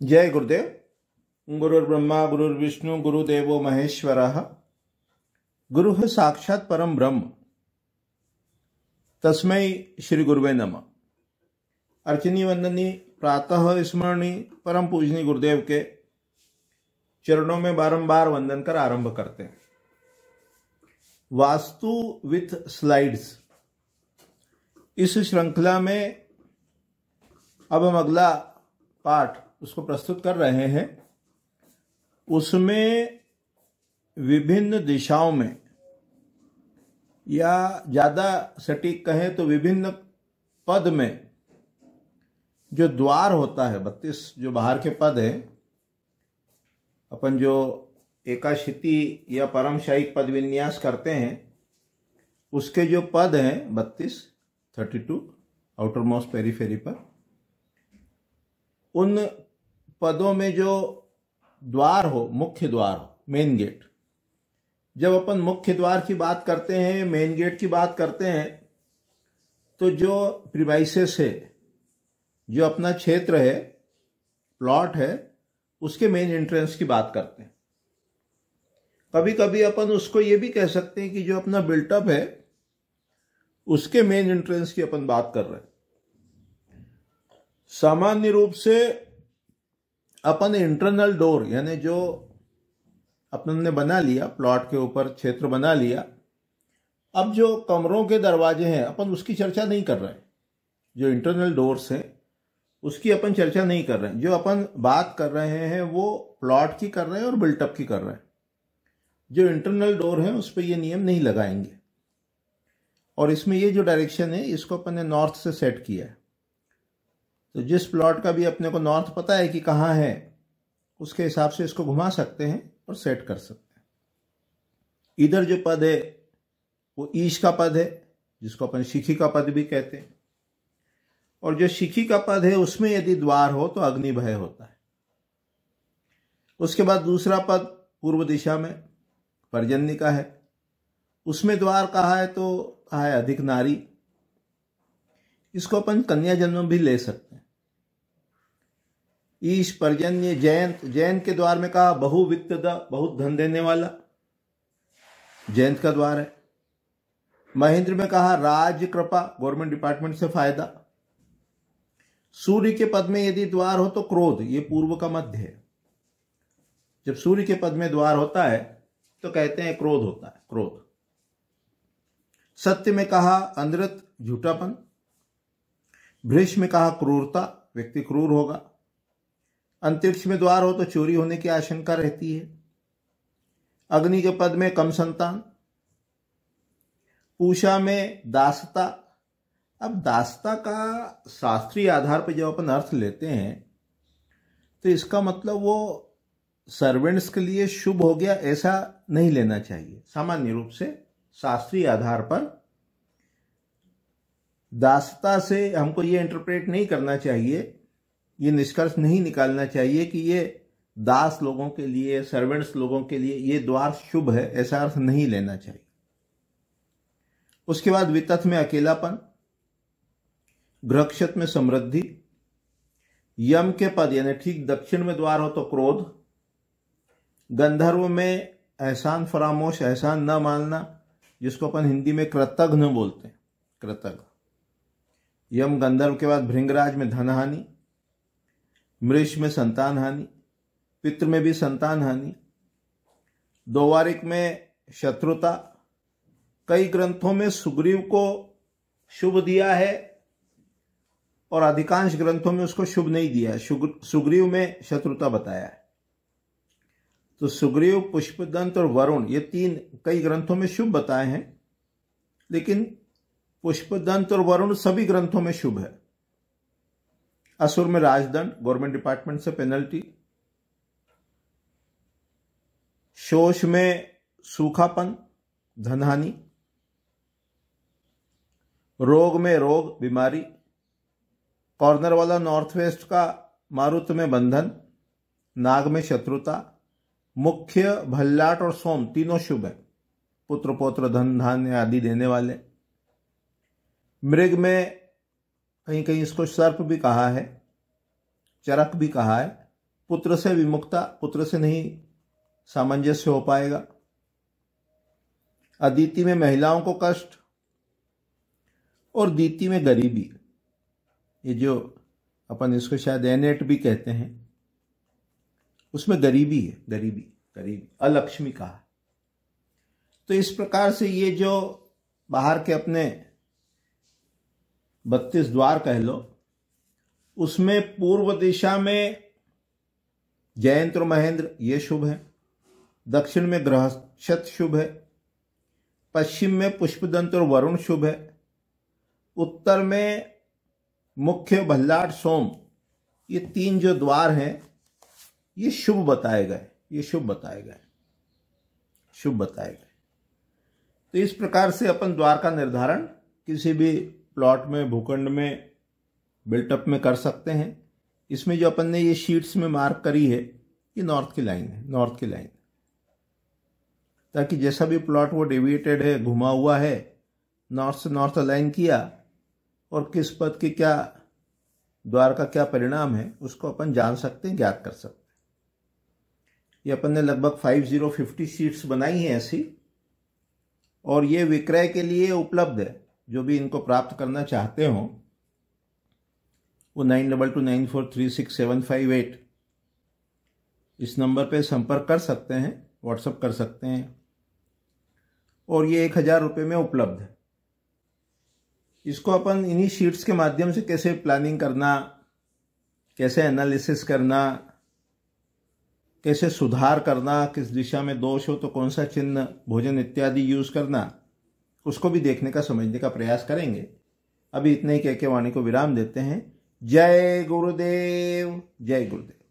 जय गुरुदेव। गुरुर्ब्रह्मा गुरुर्विष्णु गुरुदेवो महेश्वरः। गुरुः साक्षात् परम ब्रह्म तस्मै श्री गुरुवे नमः। अर्चनी वंदनी प्रातः स्मरणी परम पूजनी गुरुदेव के चरणों में बारंबार वंदन कर आरंभ करते हैं। वास्तु विथ स्लाइड्स, इस श्रृंखला में अब हम अगला पाठ उसको प्रस्तुत कर रहे हैं। उसमें विभिन्न दिशाओं में, या ज्यादा सटीक कहें तो विभिन्न पद में जो द्वार होता है, 32 जो बाहर के पद है, अपन जो एकाशिति या परमशायिक पद विन्यास करते हैं उसके जो पद हैं 32 आउटर मोस्ट पेरीफेरी पर, उन पदों में जो द्वार हो, मुख्य द्वार हो, मेन गेट। जब अपन मुख्य द्वार की बात करते हैं, मेन गेट की बात करते हैं, तो जो प्रीमाइसेस है, जो अपना क्षेत्र है, प्लॉट है, उसके मेन एंट्रेंस की बात करते हैं। कभी कभी अपन उसको ये भी कह सकते हैं कि जो अपना बिल्टअप है उसके मेन एंट्रेंस की अपन बात कर रहे हैं। सामान्य रूप से अपन इंटरनल डोर, यानी जो अपन ने बना लिया, प्लॉट के ऊपर क्षेत्र बना लिया, अब जो कमरों के दरवाजे हैं अपन उसकी चर्चा नहीं कर रहे हैं। जो इंटरनल डोर्स हैं उसकी अपन चर्चा नहीं कर रहे हैं। जो अपन बात कर रहे हैं वो प्लॉट की कर रहे हैं और बिल्टअप की कर रहे हैं। जो इंटरनल डोर है उस पर ये नियम नहीं लगाएंगे। और इसमें ये जो डायरेक्शन है इसको अपन ने नॉर्थ से सेट किया है। तो जिस प्लॉट का भी अपने को नॉर्थ पता है कि कहाँ है, उसके हिसाब से इसको घुमा सकते हैं और सेट कर सकते हैं। इधर जो पद है वो ईश का पद है, जिसको अपन शिखी का पद भी कहते हैं। और जो शिखी का पद है उसमें यदि द्वार हो तो अग्नि भय होता है। उसके बाद दूसरा पद पूर्व दिशा में पर्जन्य का है, उसमें द्वार कहा है तो कहा है अधिक नारी। इसको अपन कन्या जन्म भी ले सकते हैं। ईश, पर्जन्य, जयंत। जयंत के द्वार में कहा बहुवित्त, बहुत धन देने वाला जयंत का द्वार है। महेंद्र में कहा राज कृपा, गवर्नमेंट डिपार्टमेंट से फायदा। सूर्य के पद में यदि द्वार हो तो क्रोध, ये पूर्व का मध्य है। जब सूर्य के पद में द्वार होता है तो कहते हैं क्रोध होता है, क्रोध। सत्य में कहा अंधरत, झूठापन। भृष में कहा क्रूरता, व्यक्ति क्रूर होगा। अंतरिक्ष में द्वार हो तो चोरी होने की आशंका रहती है। अग्नि के पद में कम संतान। पूषा में दासता। अब दासता का शास्त्रीय आधार पर जब अपन अर्थ लेते हैं तो इसका मतलब वो सर्वेंट्स के लिए शुभ हो गया, ऐसा नहीं लेना चाहिए। सामान्य रूप से शास्त्रीय आधार पर दासता से हमको ये इंटरप्रेट नहीं करना चाहिए, ये निष्कर्ष नहीं निकालना चाहिए कि ये दास लोगों के लिए, सर्वेंट्स लोगों के लिए ये द्वार शुभ है, ऐसा अर्थ नहीं लेना चाहिए। उसके बाद वितथ में अकेलापन। गृहक्षत में समृद्धि। यम के पद यानी ठीक दक्षिण में द्वार हो तो क्रोध। गंधर्व में एहसान फरामोश, एहसान न मानना, जिसको अपन हिंदी में कृतघ्न बोलते हैं, कृतघ्न। यम गंधर्व के बाद भृंगराज में धन हानि। मृष में संतान हानि। पितृ में भी संतान हानि। दोवारिक में शत्रुता। कई ग्रंथों में सुग्रीव को शुभ दिया है और अधिकांश ग्रंथों में उसको शुभ नहीं दिया है। सुग्रीव में शत्रुता बताया है। तो सुग्रीव, पुष्पदंत और वरुण, ये तीन कई ग्रंथों में शुभ बताए हैं, लेकिन पुष्पदंत और वरुण सभी ग्रंथों में शुभ है। असुर में राजदंड, गवर्नमेंट डिपार्टमेंट से पेनल्टी। शोष में सूखापन, धनहानि। रोग में रोग, बीमारी। कॉर्नर वाला नॉर्थ वेस्ट का मारुत में बंधन। नाग में शत्रुता। मुख्य, भल्लाट और सोम तीनों शुभ है, पुत्र पौत्र धन धान्य आदि देने वाले। मृग में कहीं कहीं इसको सर्प भी कहा है, चरक भी कहा है, पुत्र से विमुखता, पुत्र से नहीं सामंजस्य हो पाएगा। अदिति में महिलाओं को कष्ट, और दीति में गरीबी। ये जो अपन इसको शायद एनेट भी कहते हैं, उसमें गरीबी है, गरीबी अलक्ष्मी कहा। तो इस प्रकार से ये जो बाहर के अपने 32 द्वार कह लो, उसमें पूर्व दिशा में जयंत और महेंद्र ये शुभ है, दक्षिण में गृहस्थ शुभ है, पश्चिम में पुष्पदंत और वरुण शुभ है, उत्तर में मुख्य भल्लाट सोम, ये 3 जो द्वार हैं ये शुभ बताए गए, शुभ बताए गए। तो इस प्रकार से अपन द्वार का निर्धारण किसी भी प्लॉट में, भूखंड में, बिल्टअप में कर सकते हैं। इसमें जो अपन ने ये शीट्स में मार्क करी है, ये नॉर्थ की लाइन है, ताकि जैसा भी प्लॉट वो डेविएटेड है, घुमा हुआ है, नॉर्थ से नॉर्थ अलाइन किया, और किस पद की क्या द्वार का क्या परिणाम है उसको अपन जान सकते हैं, ज्ञात कर सकते हैं। ये अपन ने लगभग 50 शीट्स बनाई हैं ऐसी, और ये विक्रय के लिए उपलब्ध है। जो भी इनको प्राप्त करना चाहते हो वो 9229436758 इस नंबर पे संपर्क कर सकते हैं, व्हाट्सएप कर सकते हैं, और ये 1000 रुपये में उपलब्ध है। इसको अपन इन्हीं शीट्स के माध्यम से कैसे प्लानिंग करना, कैसे एनालिसिस करना, कैसे सुधार करना, किस दिशा में दोष हो तो कौन सा चिन्ह, भोजन इत्यादि यूज करना, उसको भी देखने का, समझने का प्रयास करेंगे। अभी इतने ही कह के वाणी को विराम देते हैं। जय गुरुदेव, जय गुरुदेव।